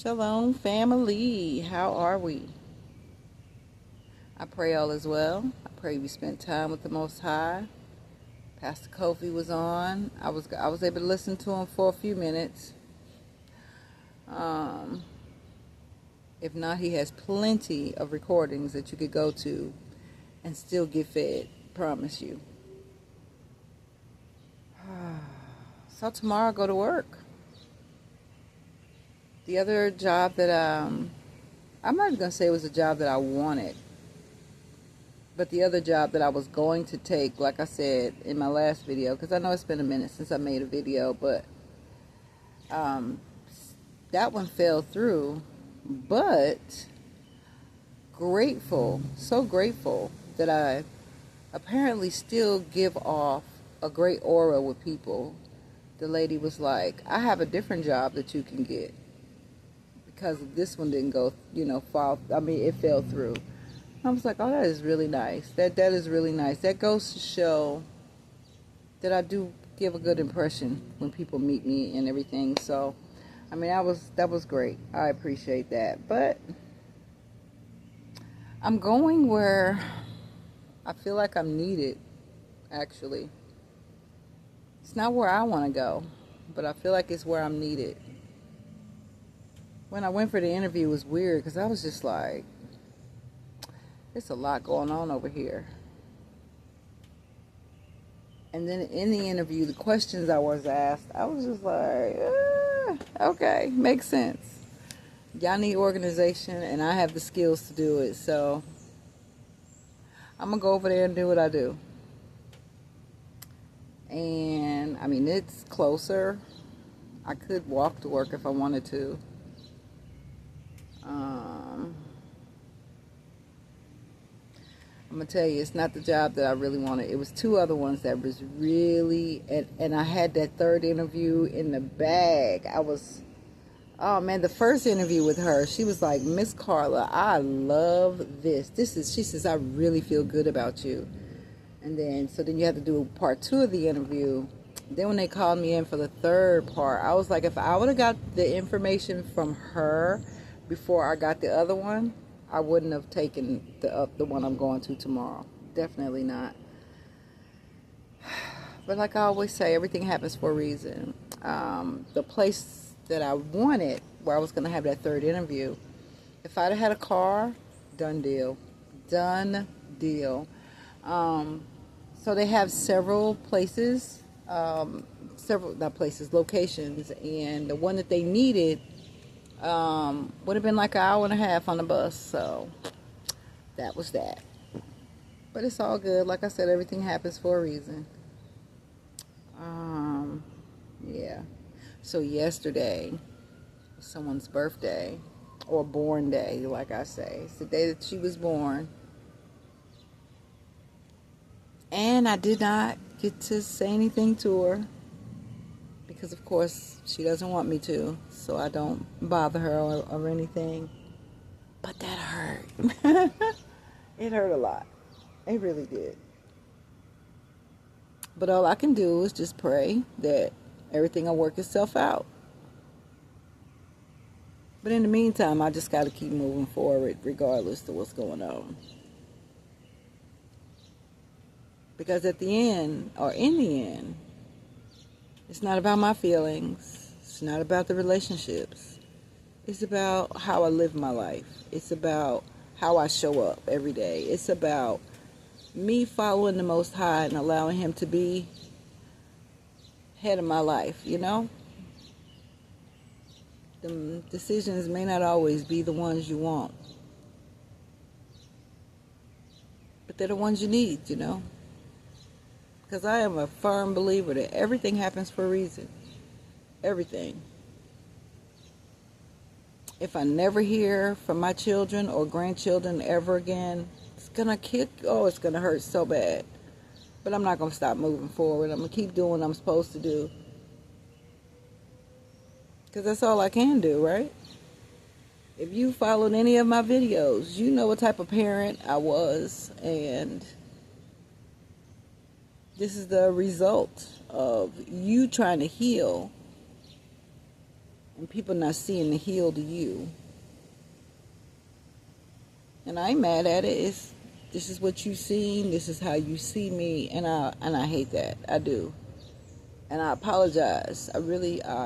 Shalom, family. How are we? I pray all is well. I pray we spent time with the Most High. Pastor Kofi was on. I was able to listen to him for a few minutes. If not, he has plenty of recordings that you could go to and still get fed. Promise you. So tomorrow I go to work. The other job that I'm not going to say it was a job that I wanted, but the other job that I was going to take, like I said in my last video, because I know it's been a minute since I made a video, but that one fell through. But grateful, so grateful that I apparently still give off a great aura with people. The lady was like, I have a different job that you can get, because this one didn't go, it fell through. I was like, oh, that is really nice. That is really nice. That goes to show that I do give a good impression when people meet me and everything. So, that was great. I appreciate that. But I'm going where I feel like I'm needed, actually. It's not where I want to go, but I feel like it's where I'm needed. When I went for the interview, it was weird because I was just like, there's a lot going on over here. And then in the interview, the questions I was asked, I was just like, okay, makes sense. Y'all need organization, and I have the skills to do it. So I'm going to go over there and do what I do. And, it's closer. I could walk to work if I wanted to. I'm going to tell you, it's not the job that I really wanted. It was two other ones that was really, and I had that third interview in the bag. The first interview with her, she was like, Miss Carla, I love this. She says, I really feel good about you. And then you have to do part 2 of the interview. Then when they called me in for the third part, I was like, if I would have got the information from her before I got the other one, I wouldn't have taken the one I'm going to tomorrow. Definitely not. But like I always say, everything happens for a reason. The place that I wanted, where I was going to have that third interview, if I'd have had a car, done deal. Done deal. So they have several places, locations, and the one that they needed would have been like an hour and a half on the bus. So that was that. But it's all good. Like I said, everything happens for a reason. Yeah. So yesterday was someone's birthday, or born day, like I say. It's the day that she was born. And I did not get to say anything to her, because of course she doesn't want me to, so I don't bother her or anything. But that hurt. It hurt a lot. It really did. But all I can do is just pray that everything will work itself out. But in the meantime, I just got to keep moving forward regardless of what's going on. Because in the end, it's not about my feelings. It's not about the relationships. It's about how I live my life. It's about how I show up every day. It's about me following the Most High and allowing Him to be head of my life, The decisions may not always be the ones you want, but they're the ones you need, Because I am a firm believer that everything happens for a reason. Everything. If I never hear from my children or grandchildren ever again, it's going to hurt so bad. But I'm not going to stop moving forward. I'm going to keep doing what I'm supposed to do. Because that's all I can do, right? If you followed any of my videos, you know what type of parent I was. And this is the result of you trying to heal and people not seeing the healed you. And I ain't mad at it. This is what you seen. This is how you see me, and I hate that. I do, and I apologize. I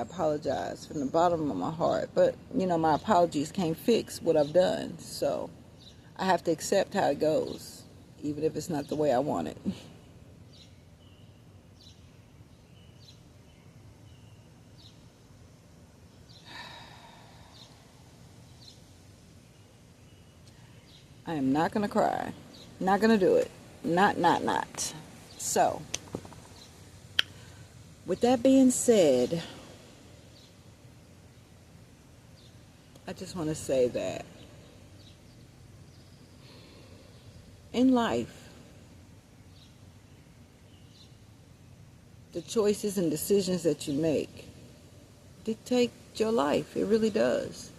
apologize from the bottom of my heart. But my apologies can't fix what I've done. So I have to accept how it goes, even if it's not the way I want it. I am not gonna cry. Not gonna do it. Not. So, with that being said, I just want to say that in life, the choices and decisions that you make dictate your life. It really does.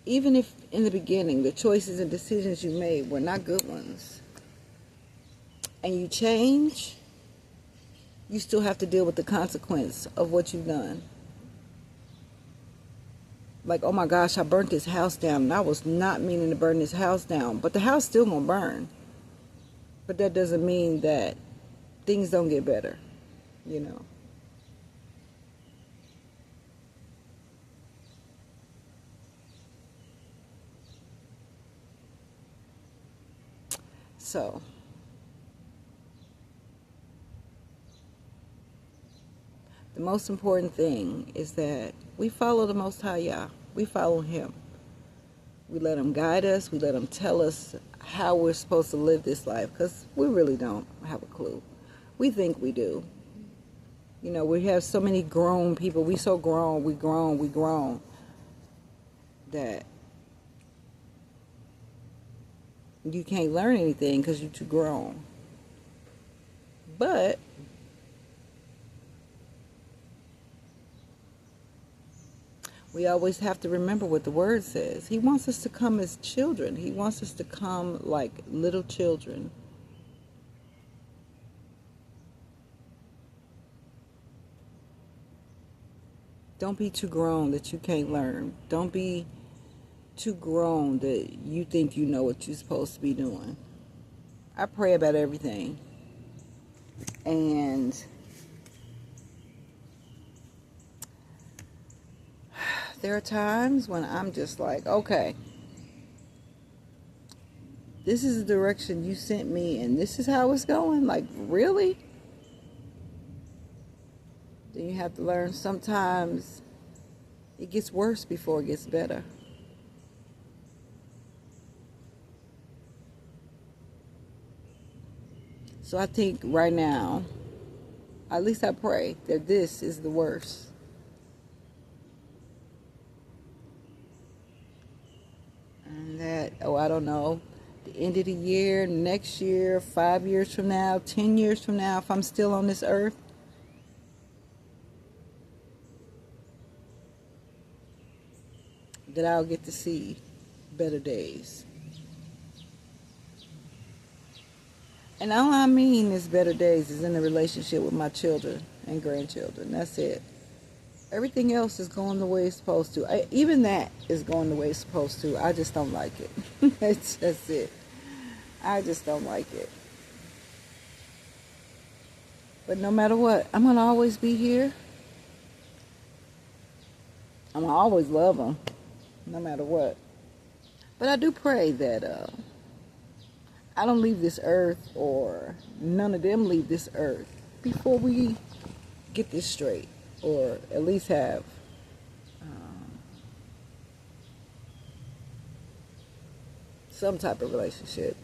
Even if in the beginning the choices and decisions you made were not good ones, and you change, you still have to deal with the consequence of what you've done. Like, oh my gosh, I burnt this house down, and I was not meaning to burn this house down, but the house still gonna burn. But that doesn't mean that things don't get better, So, the most important thing is that we follow the Most High Yah. We follow Him. We let Him guide us. We let Him tell us how we're supposed to live this life, because we really don't have a clue. We think we do. We have so many grown people. We so grown, we grown, that you can't learn anything because you're too grown. But we always have to remember what the Word says. He wants us to come as children. He wants us to come like little children. Don't be too grown that you can't learn. Don't be too grown that you think you know what you're supposed to be doing. I pray about everything. And there are times when I'm just like, okay, this is the direction you sent me, and this is how it's going. Like, really? Then you have to learn sometimes it gets worse before it gets better. So I think right now, at least I pray that this is the worst. And that, I don't know, the end of the year, next year, 5 years from now, 10 years from now, if I'm still on this earth, that I'll get to see better days. And all I mean is better days is in a relationship with my children and grandchildren. That's it. Everything else is going the way it's supposed to. Even that is going the way it's supposed to. I just don't like it. That's it. I just don't like it. But no matter what, I'm going to always be here. I'm going to always love them, no matter what. But I do pray that I don't leave this earth, or none of them leave this earth, before we get this straight, or at least have some type of relationship,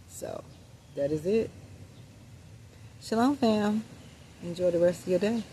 So, that is it. Shalom, fam. Enjoy the rest of your day.